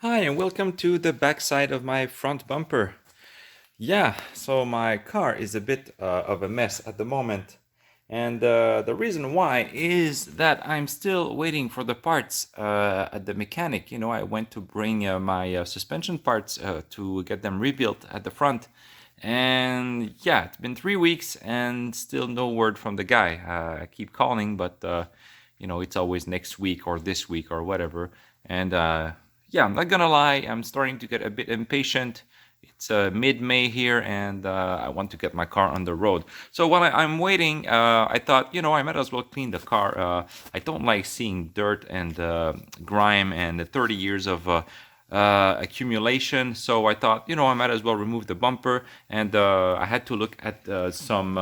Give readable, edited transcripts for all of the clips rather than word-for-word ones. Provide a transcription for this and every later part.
Hi, and welcome to the backside of my front bumper. Yeah, so my car is a bit of a mess at the moment. And the reason why is that I'm still waiting for the parts at the mechanic. I went to bring my suspension parts to get them rebuilt at the front. And yeah, it's been 3 weeks and still no word from the guy. I keep calling, but it's always next week or this week or whatever. And yeah, I'm not gonna lie, I'm starting to get a bit impatient. It's mid-May here, and I want to get my car on the road. So while I'm waiting, I thought, I might as well clean the car. I don't like seeing dirt and grime and 30 years of accumulation. So I thought, I might as well remove the bumper. And I had to look at some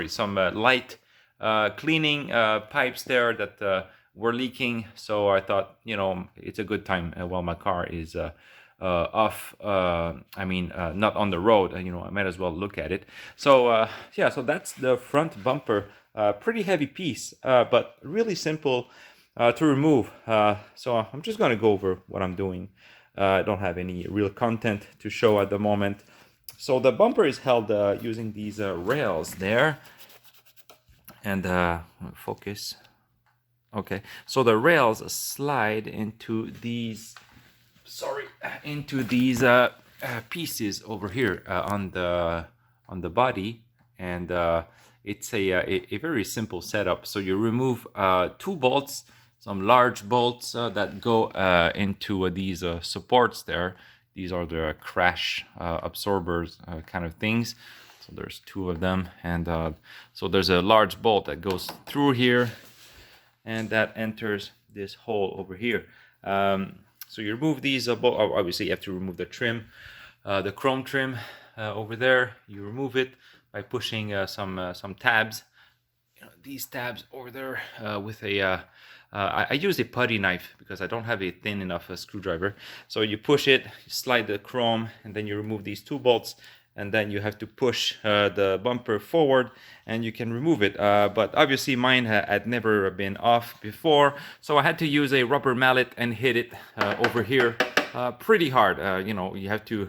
some light cleaning pipes there that were leaking. So I thought, it's a good time while my car is off. Not on the road. I might as well look at it. So yeah, so that's the front bumper. Pretty heavy piece, but really simple to remove. So I'm just gonna go over what I'm doing. I don't have any real content to show at the moment. So the bumper is held using these rails there, and focus. Okay, so the rails slide into these. Into these pieces over here on the body, and it's a very simple setup. So you remove two bolts, some large bolts that go into these supports there. These are the crash absorbers kind of things. So there's two of them, and so there's a large bolt that goes through here, and that enters this hole over here. So you remove these obviously you have to remove the trim, the chrome trim over there. You remove it by pushing some tabs. These tabs over there with a I use a putty knife because I don't have a thin enough screwdriver. So you push it, you slide the chrome, and then you remove these two bolts, and then you have to push the bumper forward and you can remove it. But obviously mine had never been off before, so I had to use a rubber mallet and hit it over here pretty hard. You have to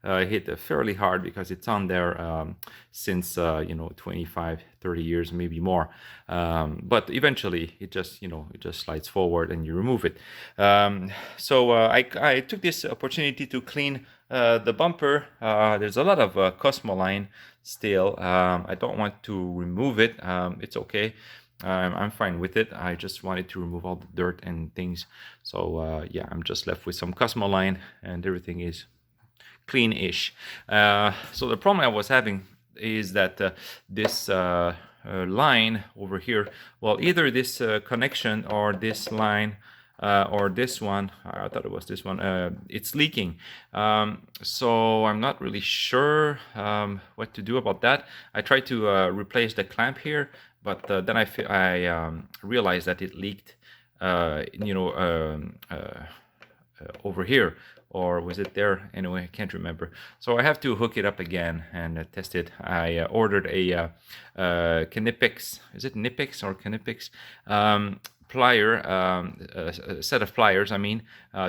hit fairly hard because it's on there since 25 30 years, maybe more. But eventually it just slides forward and you remove it. So I took this opportunity to clean the bumper. There's a lot of Cosmoline still. I don't want to remove it. It's okay. I'm fine with it. I just wanted to remove all the dirt and things. So yeah, I'm just left with some Cosmoline and everything is clean-ish. So the problem I was having is that this line over here, well, either this connection or this line or this one, I thought it was this one, it's leaking. So I'm not really sure what to do about that. I tried to replace the clamp here, but then I realized that it leaked, over here, or was it there? Anyway, I can't remember. So I have to hook it up again and test it. I ordered a Knipex. Is it Knipex or Knipex? Plier, a set of pliers,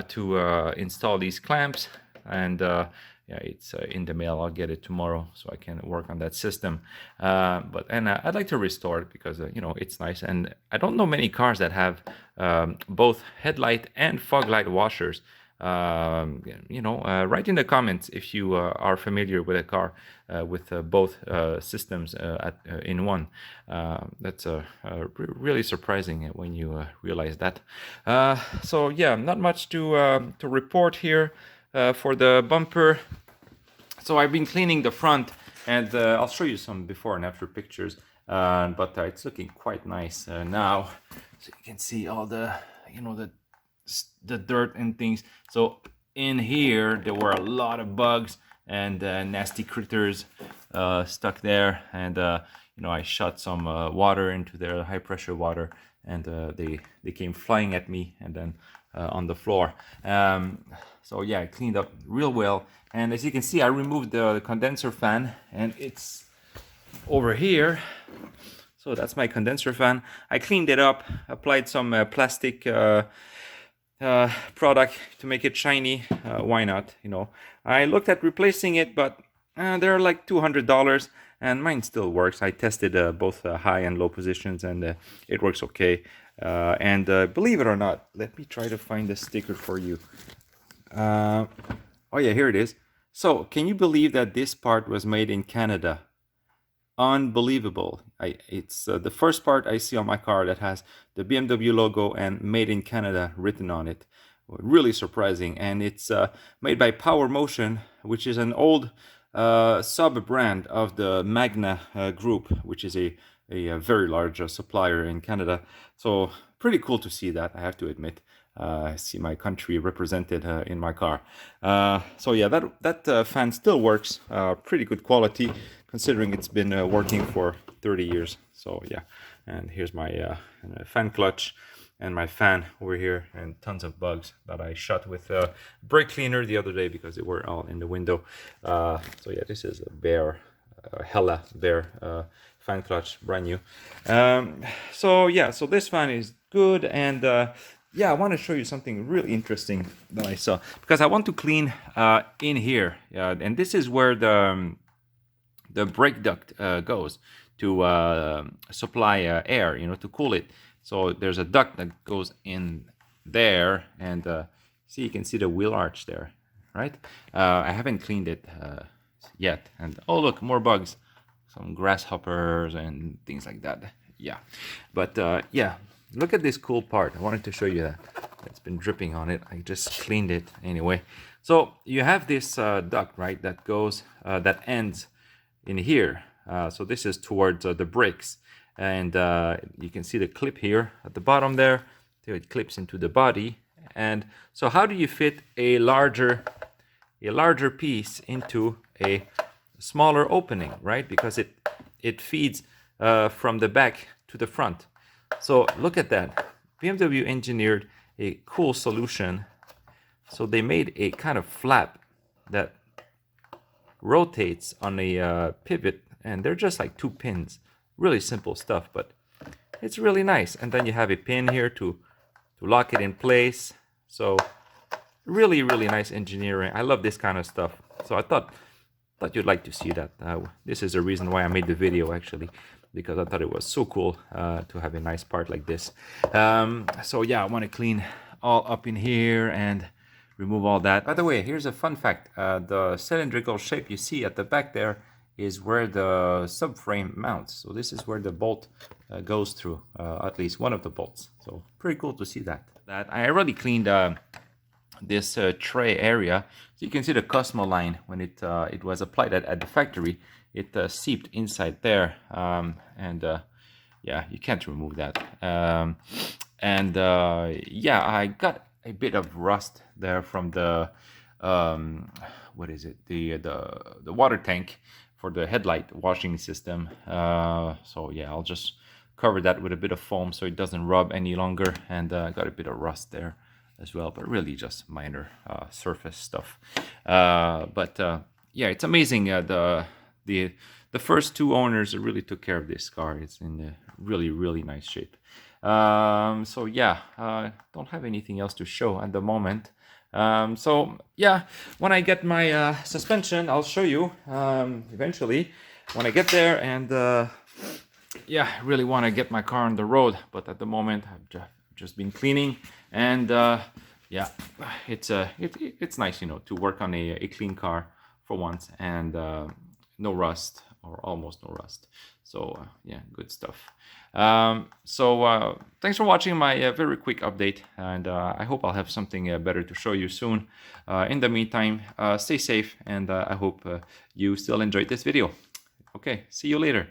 to install these clamps. And yeah, it's in the mail. I'll get it tomorrow so I can work on that system. But I'd like to restore it because it's nice. And I don't know many cars that have both headlight and fog light washers. Write in the comments if you are familiar with a car with both systems in one. That's really surprising when you realize that. So yeah, not much to report here for the bumper. So I've been cleaning the front, and I'll show you some before and after pictures. But it's looking quite nice now. So you can see all the the dirt and things. So in here there were a lot of bugs and nasty critters stuck there, and I shot some water into there, high pressure water, and they came flying at me and then on the floor. So yeah, I cleaned up real well, and as you can see I removed the condenser fan, and it's over here. So that's my condenser fan. I cleaned it up, applied some plastic product to make it shiny. Why not? You know, I looked at replacing it, but they're like $200, and mine still works. I tested both high and low positions, and it works okay. And believe it or not, let me try to find the sticker for you. Oh yeah, here it is. So, can you believe that this part was made in Canada? Unbelievable. It's the first part I see on my car that has the BMW logo and made in Canada written on it. Really surprising. And it's made by Power Motion, which is an old sub brand of the Magna group, which is a very large supplier in Canada. So pretty cool to see that, I have to admit. I see my country represented in my car. So yeah, that fan still works. Pretty good quality considering it's been working for 30 years. So yeah, and here's my fan clutch and my fan over here, and tons of bugs that I shot with brake cleaner the other day because they were all in the window. So yeah, this is a Bear, Hella Bear fan clutch, brand new. So yeah, so this fan is good, and yeah, I want to show you something really interesting that I saw, because I want to clean in here, and this is where the brake duct goes to supply air, you know, to cool it. So there's a duct that goes in there, and see, you can see the wheel arch there, right? I haven't cleaned it yet, and oh look, more bugs, some grasshoppers and things like that. Yeah, but yeah, look at this cool part. I wanted to show you that. It's been dripping on it. I just cleaned it anyway. So you have this duct, right, that goes that ends in here. So this is towards the brakes, and you can see the clip here at the bottom there. So it clips into the body. And so how do you fit a larger piece into a smaller opening, right? Because it feeds from the back to the front. So look at that. BMW engineered a cool solution. So they made a kind of flap that rotates on a pivot, and they're just like 2 pins. Really simple stuff, but it's really nice. And then you have a pin here to lock it in place. So really nice engineering. I love this kind of stuff. So I thought you'd like to see that. This is the reason why I made the video, actually, because I thought it was so cool to have a nice part like this. So yeah, I want to clean all up in here and remove all that. By the way, here's a fun fact. The cylindrical shape you see at the back there is where the subframe mounts. So this is where the bolt goes through, at least one of the bolts. So pretty cool to see that. I already cleaned this tray area. So you can see the Cosmo line when it was applied at the factory. It seeped inside there, and yeah, you can't remove that. Yeah, I got a bit of rust there from the what is it? The water tank for the headlight washing system. So yeah, I'll just cover that with a bit of foam so it doesn't rub any longer, and got a bit of rust there as well, but really just minor surface stuff. But yeah, it's amazing. The first 2 owners really took care of this car. It's in a really nice shape. So yeah, don't have anything else to show at the moment. So yeah, when I get my suspension, I'll show you eventually when I get there. And yeah, I really want to get my car on the road, but at the moment I've just been cleaning, and yeah, it's nice, you know, to work on a clean car for once, and no rust, or almost no rust. So yeah, good stuff. So thanks for watching my very quick update, and I hope I'll have something better to show you soon. In the meantime, stay safe, and I hope you still enjoyed this video. Okay, see you later.